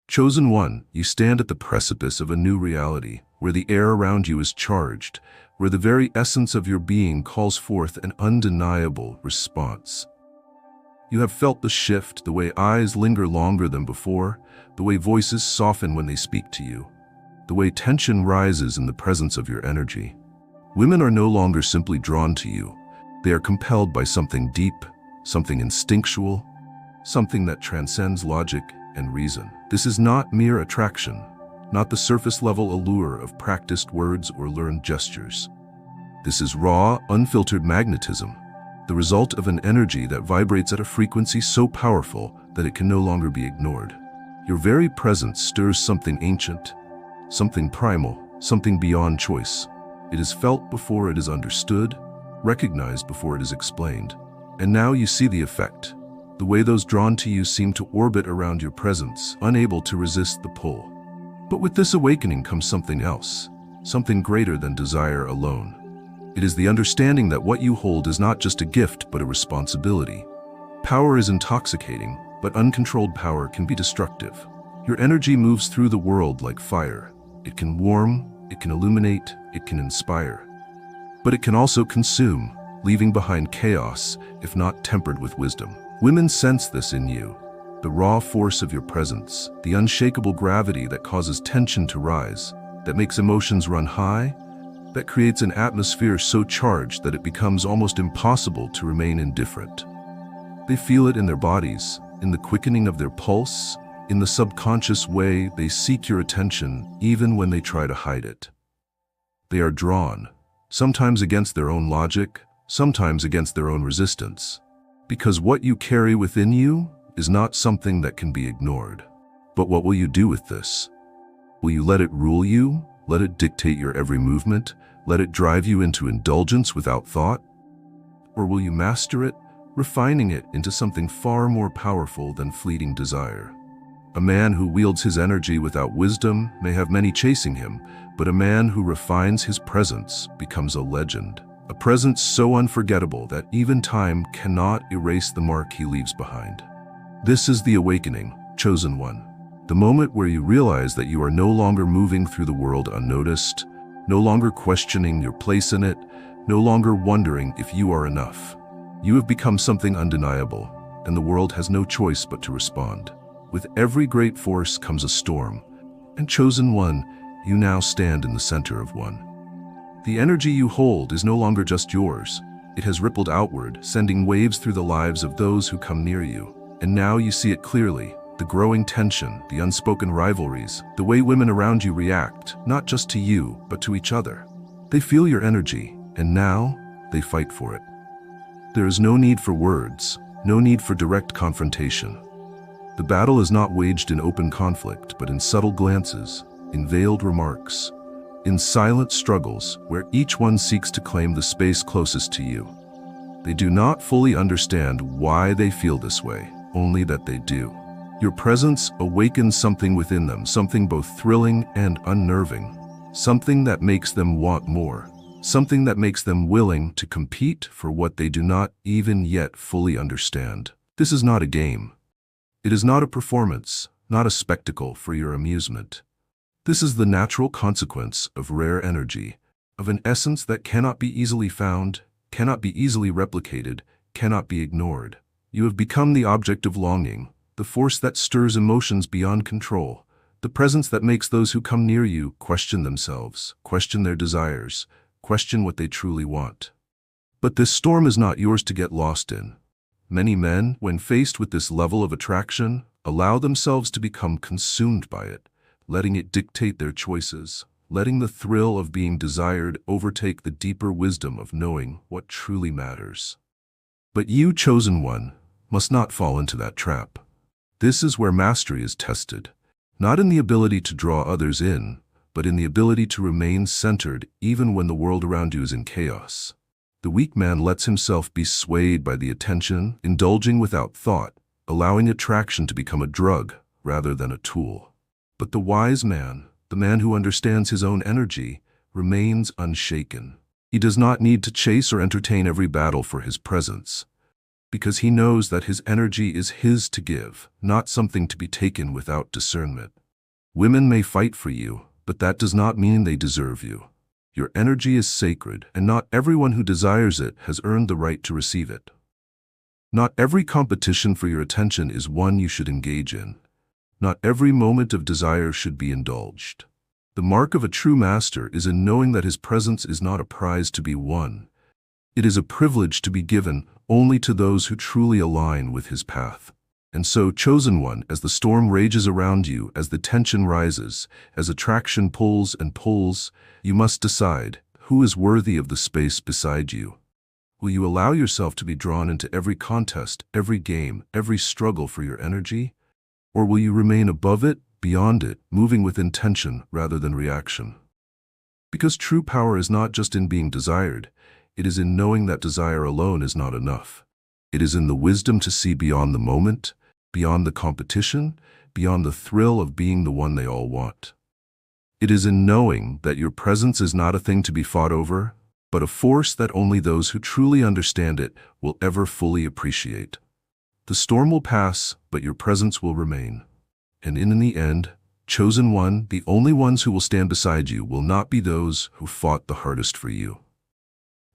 Chosen one, you stand at the precipice of a new reality, where the air around you is charged, where the very essence of your being calls forth an undeniable response. You have felt the shift, the way eyes linger longer than before, the way voices soften when they speak to you, the way tension rises in the presence of your energy. Women are no longer simply drawn to you. They are compelled by something deep, something instinctual, something that transcends logic and reason. This is not mere attraction, not the surface-level allure of practiced words or learned gestures. This is raw, unfiltered magnetism, the result of an energy that vibrates at a frequency so powerful that it can no longer be ignored. Your very presence stirs something ancient, something primal, something beyond choice. It is felt before it is understood, recognized before it is explained. And now you see the effect. The way those drawn to you seem to orbit around your presence, unable to resist the pull. But with this awakening comes something else, something greater than desire alone. It is the understanding that what you hold is not just a gift, but a responsibility. Power is intoxicating, but uncontrolled power can be destructive. Your energy moves through the world like fire. It can warm, it can illuminate, it can inspire. But it can also consume, leaving behind chaos, if not tempered with wisdom. Women sense this in you, the raw force of your presence, the unshakable gravity that causes tension to rise, that makes emotions run high, that creates an atmosphere so charged that it becomes almost impossible to remain indifferent. They feel it in their bodies, in the quickening of their pulse, in the subconscious way they seek your attention even when they try to hide it. They are drawn, sometimes against their own logic, sometimes against their own resistance. Because what you carry within you is not something that can be ignored. But what will you do with this? Will you let it rule you? Let it dictate your every movement? Let it drive you into indulgence without thought? Or will you master it, refining it into something far more powerful than fleeting desire? A man who wields his energy without wisdom may have many chasing him, but a man who refines his presence becomes a legend. A presence so unforgettable that even time cannot erase the mark he leaves behind. This is the awakening, chosen one. The moment where you realize that you are no longer moving through the world unnoticed, no longer questioning your place in it, no longer wondering if you are enough. You have become something undeniable, and the world has no choice but to respond. With every great force comes a storm, and chosen one, you now stand in the center of one. The energy you hold is no longer just yours. It has rippled outward, sending waves through the lives of those who come near you. And now you see it clearly, the growing tension, the unspoken rivalries, the way women around you react, not just to you, but to each other. They feel your energy, and now they fight for it. There is no need for words, no need for direct confrontation. The battle is not waged in open conflict, but in subtle glances, in veiled remarks, in silent struggles where each one seeks to claim the space closest to you. They do not fully understand why they feel this way, only that they do. Your presence awakens something within them, something both thrilling and unnerving, something that makes them want more, something that makes them willing to compete for what they do not even yet fully understand. This is not a game. It is not a performance, not a spectacle for your amusement. This is the natural consequence of rare energy, of an essence that cannot be easily found, cannot be easily replicated, cannot be ignored. You have become the object of longing, the force that stirs emotions beyond control, the presence that makes those who come near you question themselves, question their desires, question what they truly want. But this storm is not yours to get lost in. Many men, when faced with this level of attraction, allow themselves to become consumed by it, letting it dictate their choices, letting the thrill of being desired overtake the deeper wisdom of knowing what truly matters. But you, chosen one, must not fall into that trap. This is where mastery is tested, not in the ability to draw others in, but in the ability to remain centered even when the world around you is in chaos. The weak man lets himself be swayed by the attention, indulging without thought, allowing attraction to become a drug rather than a tool. But the wise man, the man who understands his own energy, remains unshaken. He does not need to chase or entertain every battle for his presence. because he knows that his energy is his to give, not something to be taken without discernment. Women may fight for you, but that does not mean they deserve you. Your energy is sacred, and not everyone who desires it has earned the right to receive it. Not every competition for your attention is one you should engage in. Not every moment of desire should be indulged. The mark of a true master is in knowing that his presence is not a prize to be won. It is a privilege to be given only to those who truly align with his path. And so, chosen one, as the storm rages around you, as the tension rises, as attraction pulls and pulls, you must decide who is worthy of the space beside you. Will you allow yourself to be drawn into every contest, every game, every struggle for your energy? Or will you remain above it, beyond it, moving with intention rather than reaction? Because true power is not just in being desired, it is in knowing that desire alone is not enough. It is in the wisdom to see beyond the moment, beyond the competition, beyond the thrill of being the one they all want. It is in knowing that your presence is not a thing to be fought over, but a force that only those who truly understand it will ever fully appreciate. The storm will pass, but your presence will remain. And in the end, chosen one, the only ones who will stand beside you will not be those who fought the hardest for you.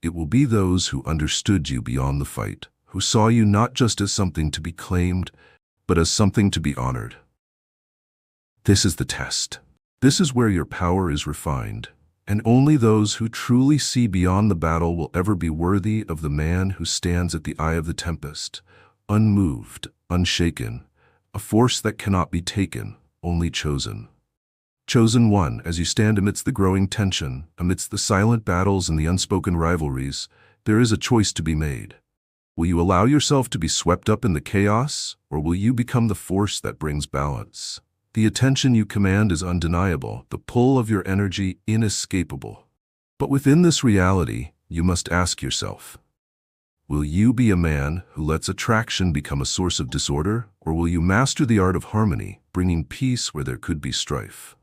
It will be those who understood you beyond the fight, who saw you not just as something to be claimed, but as something to be honored. This is the test. This is where your power is refined, and only those who truly see beyond the battle will ever be worthy of the man who stands at the eye of the tempest, unmoved, unshaken, a force that cannot be taken, only chosen. Chosen one, as you stand amidst the growing tension, amidst the silent battles and the unspoken rivalries, there is a choice to be made. Will you allow yourself to be swept up in the chaos, or will you become the force that brings balance? The attention you command is undeniable, the pull of your energy inescapable. But within this reality, you must ask yourself, will you be a man who lets attraction become a source of disorder, or will you master the art of harmony, bringing peace where there could be strife?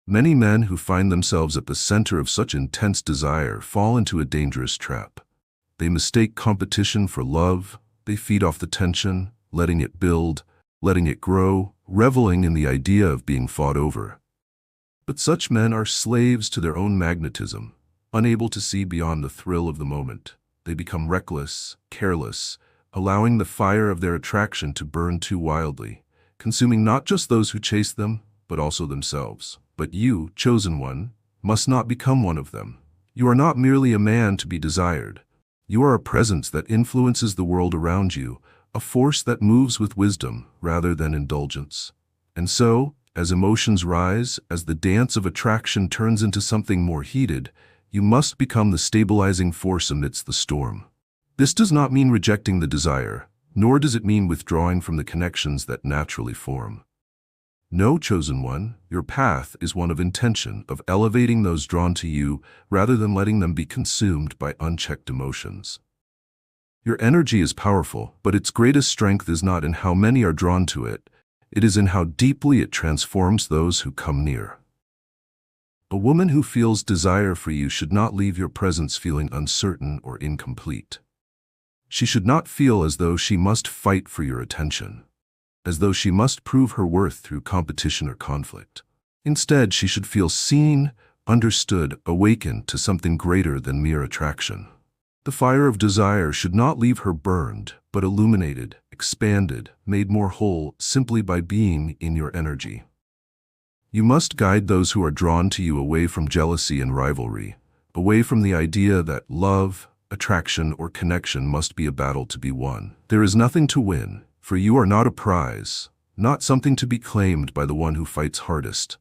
Many men who find themselves at the center of such intense desire fall into a dangerous trap. They mistake competition for love, they feed off the tension, letting it build, letting it grow, reveling in the idea of being fought over. But such men are slaves to their own magnetism, unable to see beyond the thrill of the moment. They become reckless, careless, allowing the fire of their attraction to burn too wildly, consuming not just those who chase them, but also themselves. But you, chosen one, must not become one of them. You are not merely a man to be desired. You are a presence that influences the world around you, a force that moves with wisdom rather than indulgence. And so, as emotions rise, as the dance of attraction turns into something more heated, you must become the stabilizing force amidst the storm. This does not mean rejecting the desire, nor does it mean withdrawing from the connections that naturally form. No, chosen one, your path is one of intention, of elevating those drawn to you rather than letting them be consumed by unchecked emotions. Your energy is powerful, but its greatest strength is not in how many are drawn to it. It is in how deeply it transforms those who come near. A woman who feels desire for you should not leave your presence feeling uncertain or incomplete. She should not feel as though she must fight for your attention, as though she must prove her worth through competition or conflict. Instead, she should feel seen, understood, awakened to something greater than mere attraction. The fire of desire should not leave her burned, but illuminated, expanded, made more whole simply by being in your energy. You must guide those who are drawn to you away from jealousy and rivalry, away from the idea that love, attraction, or connection must be a battle to be won. There is nothing to win, for you are not a prize, not something to be claimed by the one who fights hardest.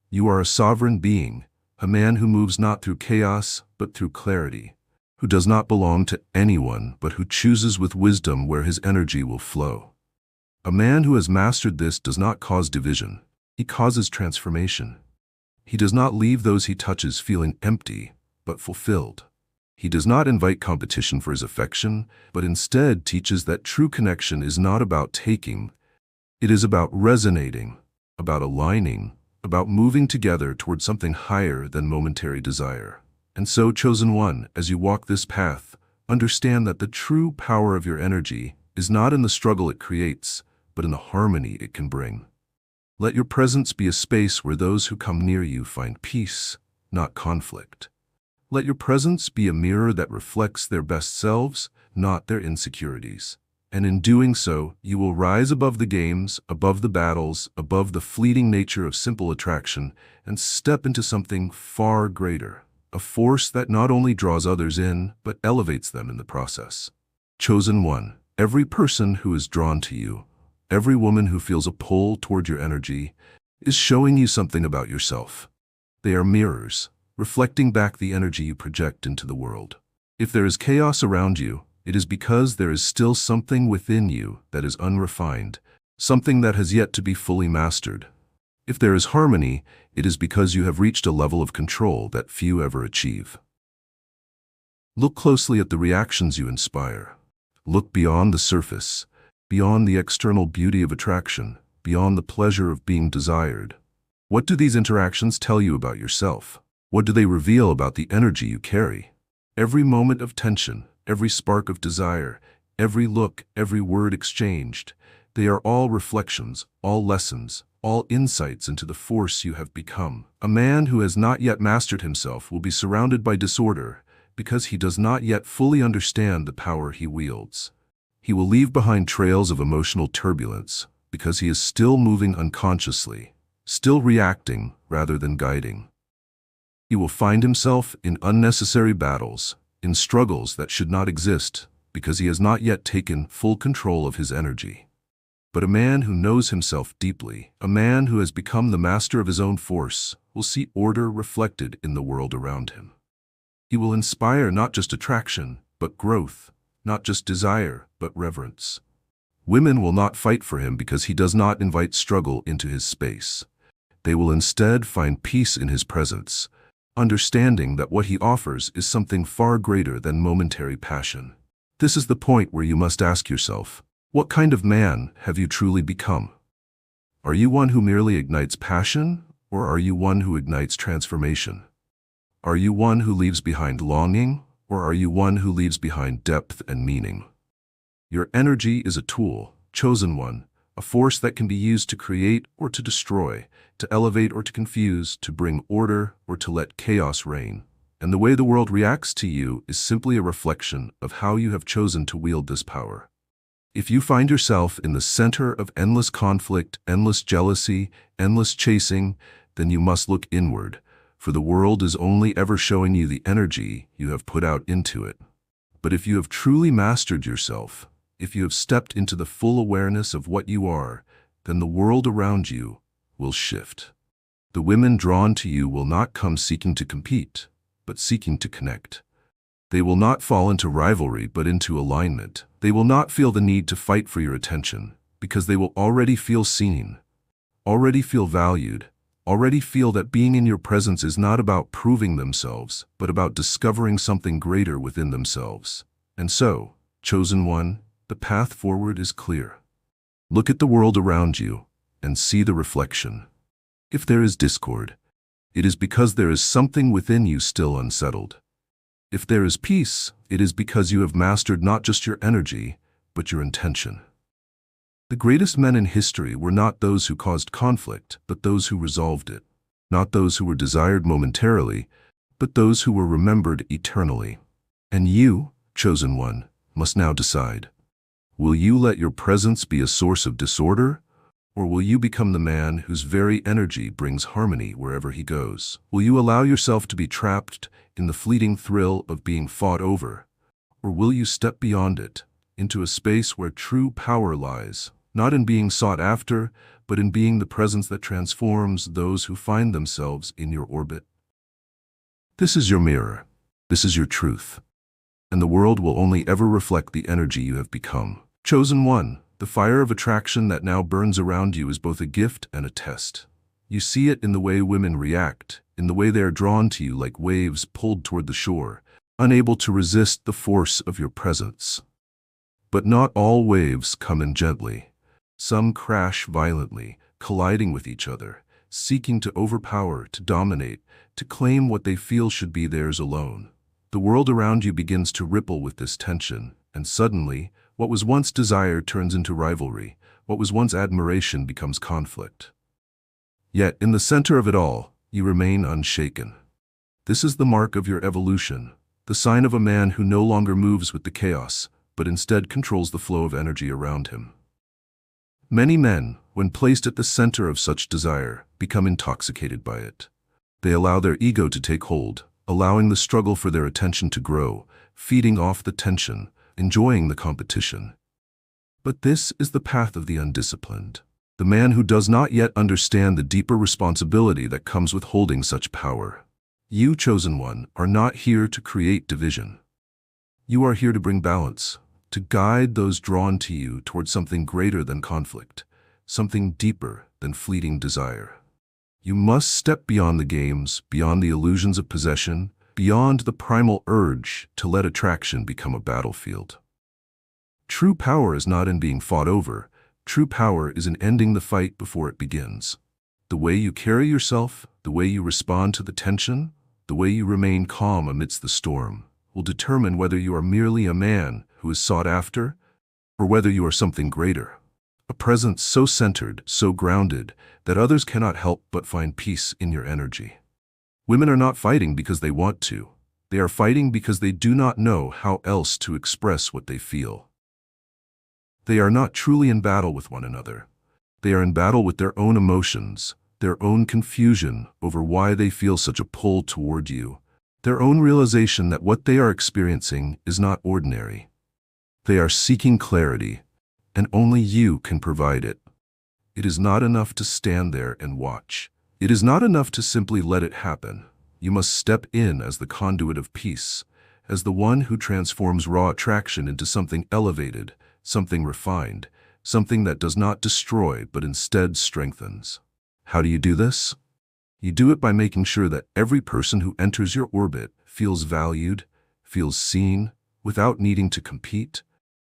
You are a sovereign being, a man who moves not through chaos, but through clarity, who does not belong to anyone, but who chooses with wisdom where his energy will flow. A man who has mastered this does not cause division, he causes transformation. He does not leave those he touches feeling empty, but fulfilled. He does not invite competition for his affection, but instead teaches that true connection is not about taking, it is about resonating, about aligning, about moving together toward something higher than momentary desire. And so, chosen one, as you walk this path, Understand that the true power of your energy is not in the struggle it creates, but in the harmony it can bring. Let your presence be a space where those who come near you find peace, not conflict. Let your presence be a mirror that reflects their best selves, not their insecurities. And in doing so, you will rise above the games, above the battles, above the fleeting nature of simple attraction, and step into something far greater, a force that not only draws others in, but elevates them in the process. Chosen one, every person who is drawn to you, every woman who feels a pull toward your energy, is showing you something about yourself. They are mirrors, reflecting back the energy you project into the world. If there is chaos around you, it is because there is still something within you that is unrefined, something that has yet to be fully mastered. If there is harmony, it is because you have reached a level of control that few ever achieve. Look closely at the reactions you inspire. Look beyond the surface, beyond the external beauty of attraction, beyond the pleasure of being desired. What do these interactions tell you about yourself? What do they reveal about the energy you carry? Every moment of tension, every spark of desire, every look, every word exchanged, they are all reflections, all lessons, all insights into the force you have become. A man who has not yet mastered himself will be surrounded by disorder because he does not yet fully understand the power he wields. He will leave behind trails of emotional turbulence because he is still moving unconsciously, still reacting rather than guiding. He will find himself in unnecessary battles, in struggles that should not exist because he has not yet taken full control of his energy. But a man who knows himself deeply, a man who has become the master of his own force, will see order reflected in the world around him. He will inspire not just attraction, but growth, not just desire, but reverence. Women will not fight for him because he does not invite struggle into his space. They will instead find peace in his presence, understanding that what he offers is something far greater than momentary passion. This is the point where you must ask yourself, what kind of man have you truly become? Are you one who merely ignites passion, or are you one who ignites transformation? Are you one who leaves behind longing, or are you one who leaves behind depth and meaning? Your energy is a tool, chosen one, a force that can be used to create or to destroy, to elevate or to confuse, to bring order or to let chaos reign. And the way the world reacts to you is simply a reflection of how you have chosen to wield this power. If you find yourself in the center of endless conflict, endless jealousy, endless chasing, then you must look inward, for the world is only ever showing you the energy you have put out into it. But if you have truly mastered yourself, if you have stepped into the full awareness of what you are, then the world around you will shift. The women drawn to you will not come seeking to compete, but seeking to connect. They will not fall into rivalry, but into alignment. They will not feel the need to fight for your attention, because they will already feel seen, already feel valued, already feel that being in your presence is not about proving themselves, but about discovering something greater within themselves. And so, chosen one, the path forward is clear. Look at the world around you and see the reflection. If there is discord, it is because there is something within you still unsettled. If there is peace, it is because you have mastered not just your energy, but your intention. The greatest men in history were not those who caused conflict, but those who resolved it. Not those who were desired momentarily, but those who were remembered eternally. And you, chosen one, must now decide. Will you let your presence be a source of disorder, or will you become the man whose very energy brings harmony wherever he goes? Will you allow yourself to be trapped in the fleeting thrill of being fought over, or will you step beyond it, into a space where true power lies, not in being sought after, but in being the presence that transforms those who find themselves in your orbit? This is your mirror. This is your truth. And the world will only ever reflect the energy you have become. Chosen one, the fire of attraction that now burns around you is both a gift and a test. You see it in the way women react, in the way they are drawn to you like waves pulled toward the shore, unable to resist the force of your presence. But not all waves come in gently. Some crash violently, colliding with each other, seeking to overpower, to dominate, to claim what they feel should be theirs alone. The world around you begins to ripple with this tension, and suddenly, what was once desire turns into rivalry. What was once admiration becomes conflict. Yet, in the center of it all, you remain unshaken. This is the mark of your evolution, the sign of a man who no longer moves with the chaos, but instead controls the flow of energy around him. Many men, when placed at the center of such desire, become intoxicated by it. They allow their ego to take hold, allowing the struggle for their attention to grow, feeding off the tension, enjoying the competition. But this is the path of the undisciplined, the man who does not yet understand the deeper responsibility that comes with holding such power. You, chosen one, are not here to create division. You are here to bring balance, to guide those drawn to you towards something greater than conflict, something deeper than fleeting desire. You must step beyond the games, beyond the illusions of possession, beyond the primal urge to let attraction become a battlefield. True power is not in being fought over. True power is in ending the fight before it begins. The way you carry yourself, the way you respond to the tension, the way you remain calm amidst the storm, will determine whether you are merely a man who is sought after, or whether you are something greater. A presence so centered, so grounded, that others cannot help but find peace in your energy. Women are not fighting because they want to. They are fighting because they do not know how else to express what they feel. They are not truly in battle with one another. They are in battle with their own emotions, their own confusion over why they feel such a pull toward you, their own realization that what they are experiencing is not ordinary. They are seeking clarity, and only you can provide it. It is not enough to stand there and watch. It is not enough to simply let it happen. You must step in as the conduit of peace, as the one who transforms raw attraction into something elevated, something refined, something that does not destroy but instead strengthens. How do you do this? You do it by making sure that every person who enters your orbit feels valued, feels seen, without needing to compete,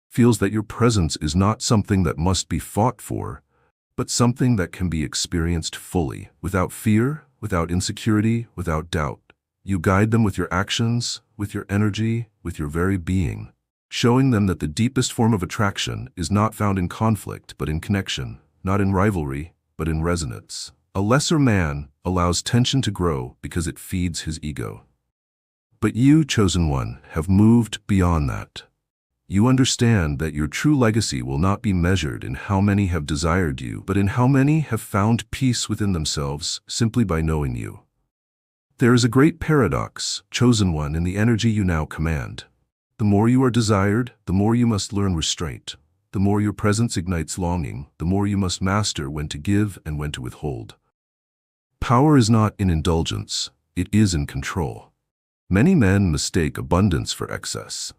feels that your presence is not something that must be fought for, but something that can be experienced fully, without fear, without insecurity, without doubt. You guide them with your actions, with your energy, with your very being, showing them that the deepest form of attraction is not found in conflict but in connection, not in rivalry but in resonance. A lesser man allows tension to grow because it feeds his ego. But you, chosen one, have moved beyond that. You understand that your true legacy will not be measured in how many have desired you, but in how many have found peace within themselves simply by knowing you. There is a great paradox, chosen one, in the energy you now command. The more you are desired, the more you must learn restraint. The more your presence ignites longing, the more you must master when to give and when to withhold. Power is not in indulgence, it is in control. Many men mistake abundance for excess.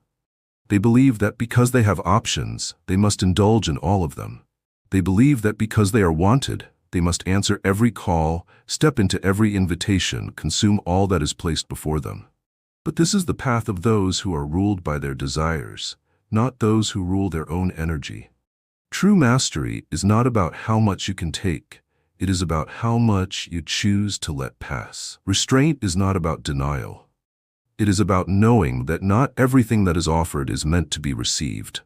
They believe that because they have options, they must indulge in all of them. They believe that because they are wanted, they must answer every call, step into every invitation, consume all that is placed before them. But this is the path of those who are ruled by their desires, not those who rule their own energy. True mastery is not about how much you can take. It is about how much you choose to let pass. Restraint is not about denial. It is about knowing that not everything that is offered is meant to be received.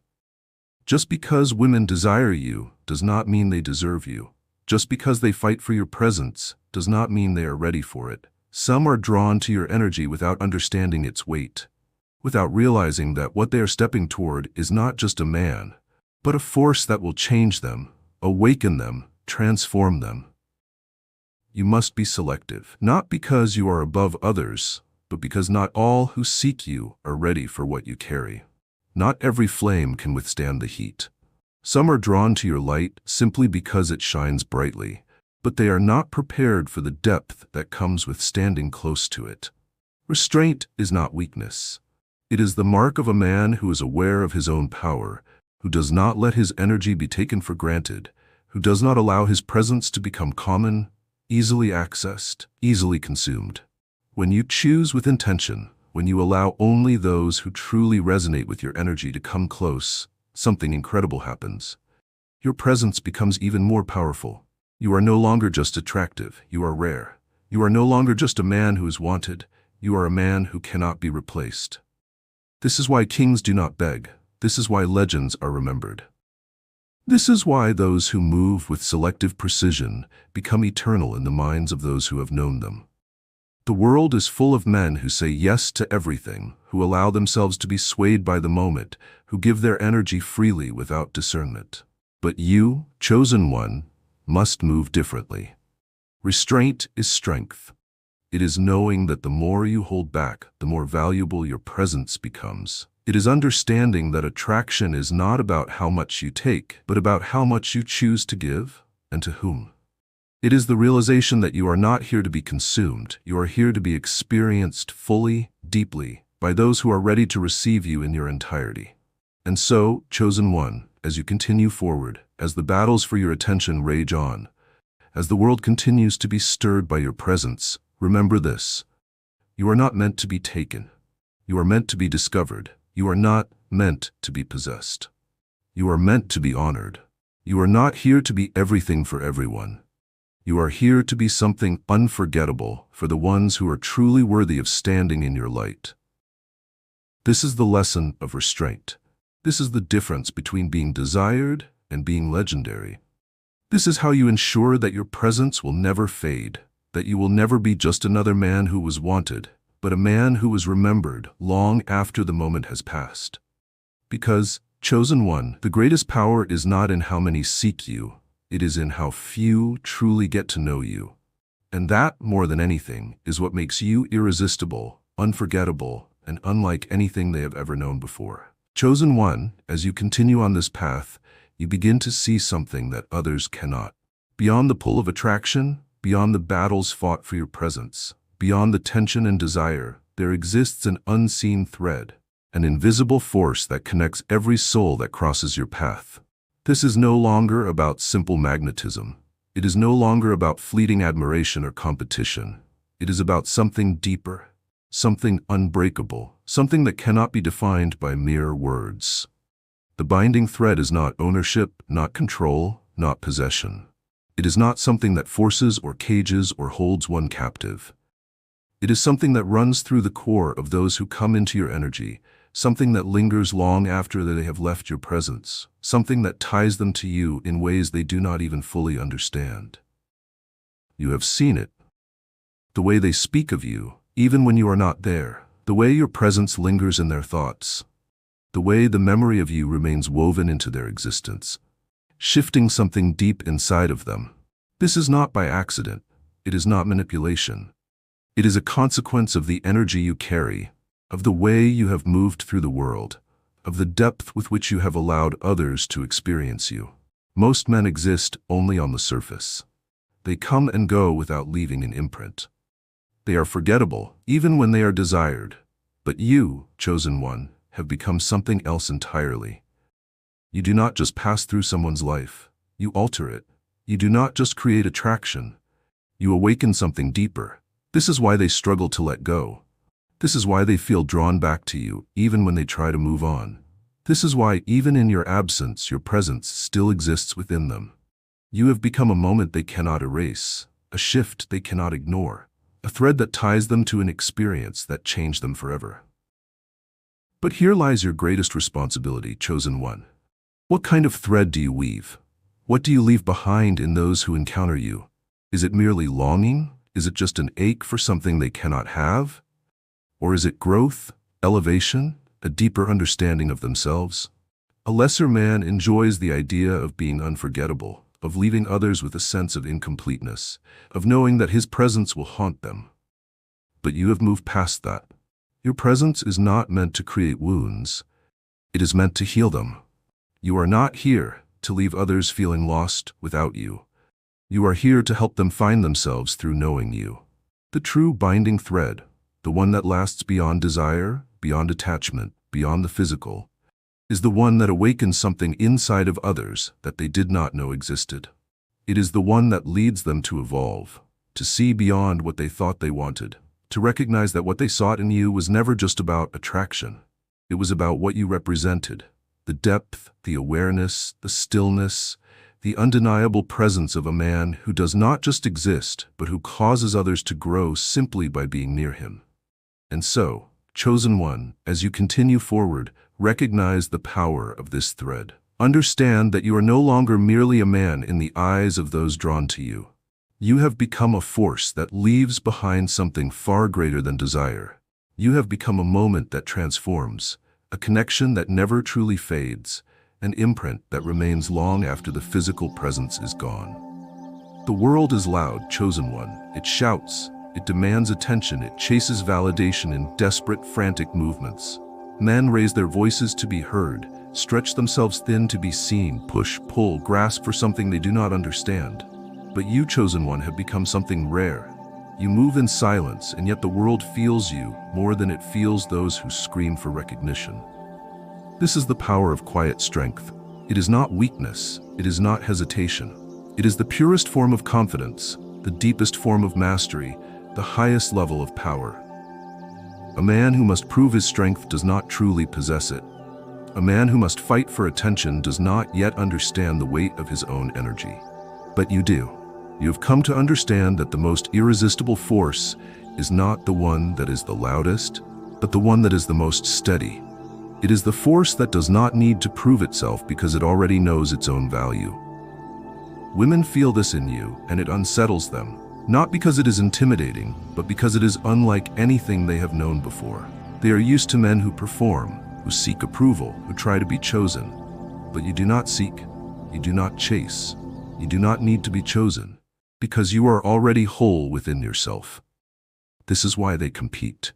Just because women desire you does not mean they deserve you. Just because they fight for your presence does not mean they are ready for it. Some are drawn to your energy without understanding its weight, without realizing that what they are stepping toward is not just a man, but a force that will change them, awaken them, transform them. You must be selective, not because you are above others, but because not all who seek you are ready for what you carry. Not every flame can withstand the heat. Some are drawn to your light simply because it shines brightly, but they are not prepared for the depth that comes with standing close to it. Restraint is not weakness. It is the mark of a man who is aware of his own power, who does not let his energy be taken for granted, who does not allow his presence to become common, easily accessed, easily consumed. When you choose with intention, when you allow only those who truly resonate with your energy to come close, something incredible happens. Your presence becomes even more powerful. You are no longer just attractive, you are rare. You are no longer just a man who is wanted, You are a man who cannot be replaced. This is why kings do not beg. This is why legends are remembered. This is why those who move with selective precision become eternal in the minds of those who have known them. The world is full of men who say yes to everything, who allow themselves to be swayed by the moment, who give their energy freely without discernment. But you, chosen one, must move differently. Restraint is strength. It is knowing that the more you hold back, the more valuable your presence becomes. It is understanding that attraction is not about how much you take, but about how much you choose to give and to whom. It is the realization that you are not here to be consumed. You are here to be experienced fully, deeply, by those who are ready to receive you in your entirety. And so, chosen one, as you continue forward, as the battles for your attention rage on, as the world continues to be stirred by your presence, remember this: you are not meant to be taken. You are meant to be discovered. You are not meant to be possessed. You are meant to be honored. You are not here to be everything for everyone. You are here to be something unforgettable for the ones who are truly worthy of standing in your light. This is the lesson of restraint. This is the difference between being desired and being legendary. This is how you ensure that your presence will never fade, that you will never be just another man who was wanted, but a man who is remembered long after the moment has passed. Because, chosen one, the greatest power is not in how many seek you, it is in how few truly get to know you. And that, more than anything, is what makes you irresistible, unforgettable, and unlike anything they have ever known before. Chosen one, as you continue on this path, you begin to see something that others cannot. Beyond the pull of attraction, beyond the battles fought for your presence, beyond the tension and desire, there exists an unseen thread, an invisible force that connects every soul that crosses your path. This is no longer about simple magnetism. It is no longer about fleeting admiration or competition. It is about something deeper, something unbreakable, something that cannot be defined by mere words. The binding thread is not ownership, not control, not possession. It is not something that forces or cages or holds one captive. It is something that runs through the core of those who come into your energy, something that lingers long after they have left your presence, something that ties them to you in ways they do not even fully understand. You have seen it. The way they speak of you, even when you are not there, the way your presence lingers in their thoughts, the way the memory of you remains woven into their existence, shifting something deep inside of them. This is not by accident. It is not manipulation. It is a consequence of the energy you carry, of the way you have moved through the world, of the depth with which you have allowed others to experience you. Most men exist only on the surface. They come and go without leaving an imprint. They are forgettable, even when they are desired. But you, chosen one, have become something else entirely. You do not just pass through someone's life. You alter it. You do not just create attraction. You awaken something deeper. This is why they struggle to let go. This is why they feel drawn back to you, even when they try to move on. This is why, even in your absence, your presence still exists within them. You have become a moment they cannot erase, a shift they cannot ignore, a thread that ties them to an experience that changed them forever. But here lies your greatest responsibility, chosen one. What kind of thread do you weave? What do you leave behind in those who encounter you? Is it merely longing? Is it just an ache for something they cannot have? Or is it growth, elevation, a deeper understanding of themselves? A lesser man enjoys the idea of being unforgettable, of leaving others with a sense of incompleteness, of knowing that his presence will haunt them. But you have moved past that. Your presence is not meant to create wounds. It is meant to heal them. You are not here to leave others feeling lost without you. You are here to help them find themselves through knowing you. The true binding thread, the one that lasts beyond desire, beyond attachment, beyond the physical, is the one that awakens something inside of others that they did not know existed. It is the one that leads them to evolve, to see beyond what they thought they wanted, to recognize that what they sought in you was never just about attraction. It was about what you represented, the depth, the awareness, the stillness, the undeniable presence of a man who does not just exist, but who causes others to grow simply by being near him. And so, chosen one, as you continue forward, recognize the power of this thread. Understand that you are no longer merely a man in the eyes of those drawn to you. You have become a force that leaves behind something far greater than desire. You have become a moment that transforms, a connection that never truly fades, an imprint that remains long after the physical presence is gone. The world is loud, chosen one. It shouts, it demands attention, it chases validation in desperate, frantic movements. Men raise their voices to be heard, stretch themselves thin to be seen, push, pull, grasp for something they do not understand. But you, chosen one, have become something rare. You move in silence, and yet the world feels you more than it feels those who scream for recognition. This is the power of quiet strength. It is not weakness, it is not hesitation. It is the purest form of confidence, the deepest form of mastery, the highest level of power. A man who must prove his strength does not truly possess it. A man who must fight for attention does not yet understand the weight of his own energy. But you do. You have come to understand that the most irresistible force is not the one that is the loudest, but the one that is the most steady. It is the force that does not need to prove itself because it already knows its own value. Women feel this in you, and it unsettles them, not because it is intimidating, but because it is unlike anything they have known before. They are used to men who perform, who seek approval, who try to be chosen. But you do not seek, you do not chase, you do not need to be chosen, because you are already whole within yourself. This is why they compete.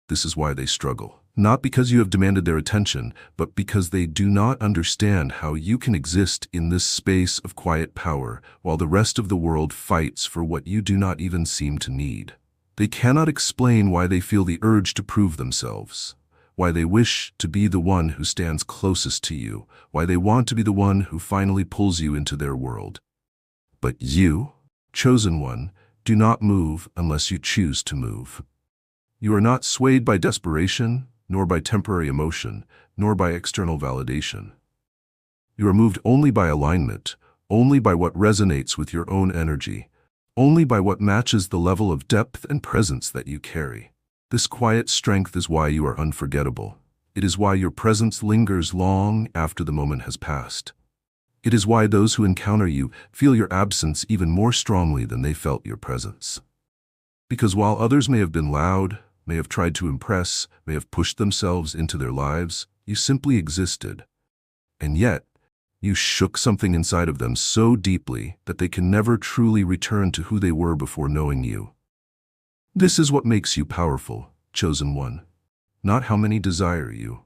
This is why they struggle. Not because you have demanded their attention, but because they do not understand how you can exist in this space of quiet power while the rest of the world fights for what you do not even seem to need. They cannot explain why they feel the urge to prove themselves, why they wish to be the one who stands closest to you, why they want to be the one who finally pulls you into their world. But you, chosen one, do not move unless you choose to move. You are not swayed by desperation, nor by temporary emotion, nor by external validation. You are moved only by alignment, only by what resonates with your own energy, only by what matches the level of depth and presence that you carry. This quiet strength is why you are unforgettable. It is why your presence lingers long after the moment has passed. It is why those who encounter you feel your absence even more strongly than they felt your presence. Because while others may have been loud, may have tried to impress, may have pushed themselves into their lives, you simply existed. And yet, you shook something inside of them so deeply that they can never truly return to who they were before knowing you. This is what makes you powerful, chosen one. Not how many desire you,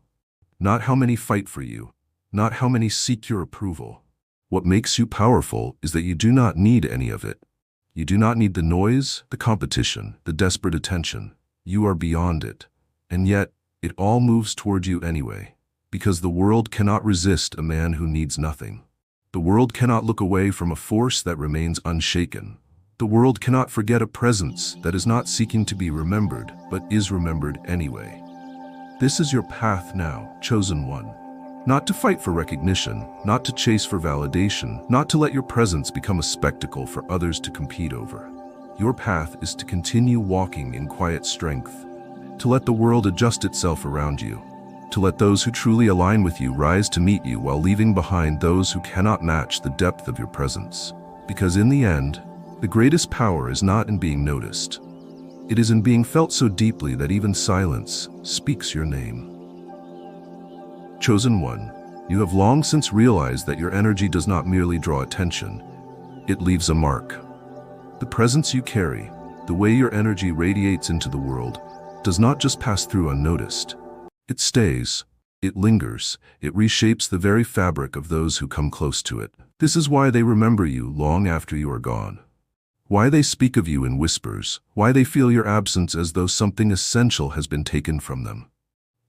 not how many fight for you, not how many seek your approval. What makes you powerful is that you do not need any of it. You do not need the noise, the competition, the desperate attention. You are beyond it, and yet it all moves toward you anyway, because the world cannot resist a man who needs nothing. The world cannot look away from a force that remains unshaken. The world cannot forget a presence that is not seeking to be remembered, but is remembered anyway. This is your path now, chosen one. Not to fight for recognition, not to chase for validation, not to let your presence become a spectacle for others to compete over. Your path is to continue walking in quiet strength, to let the world adjust itself around you, to let those who truly align with you rise to meet you while leaving behind those who cannot match the depth of your presence. Because in the end, the greatest power is not in being noticed. It is in being felt so deeply that even silence speaks your name. Chosen one, you have long since realized that your energy does not merely draw attention, it leaves a mark. The presence you carry, the way your energy radiates into the world, does not just pass through unnoticed. It stays, it lingers, it reshapes the very fabric of those who come close to it. This is why they remember you long after you are gone. Why they speak of you in whispers, why they feel your absence as though something essential has been taken from them.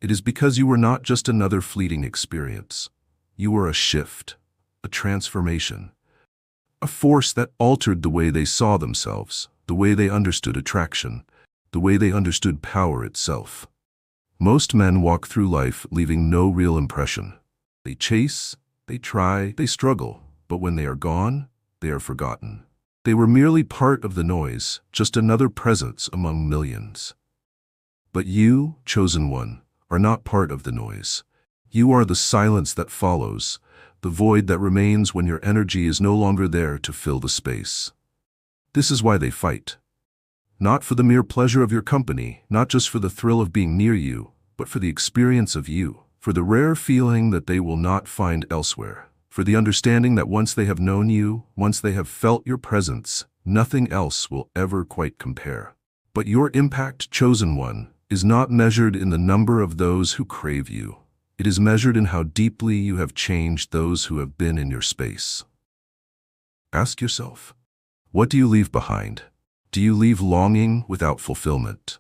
It is because you were not just another fleeting experience. You were a shift, a transformation. A force that altered the way they saw themselves, the way they understood attraction, the way they understood power itself. Most men walk through life leaving no real impression. They chase, they try, they struggle, but when they are gone, they are forgotten. They were merely part of the noise, just another presence among millions. But you, chosen one, are not part of the noise. You are the silence that follows, the void that remains when your energy is no longer there to fill the space. This is why they fight. Not for the mere pleasure of your company, not just for the thrill of being near you, but for the experience of you, for the rare feeling that they will not find elsewhere, for the understanding that once they have known you, once they have felt your presence, nothing else will ever quite compare. But your impact, chosen one, is not measured in the number of those who crave you. It is measured in how deeply you have changed those who have been in your space. Ask yourself, what do you leave behind? Do you leave longing without fulfillment?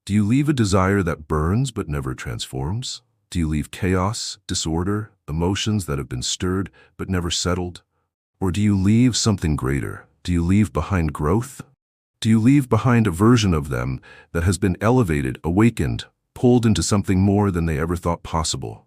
Do you leave a desire that burns but never transforms? Do you leave chaos, disorder, emotions that have been stirred but never settled? Or do you leave something greater? Do you leave behind growth? Do you leave behind a version of them that has been elevated, awakened, pulled into something more than they ever thought possible?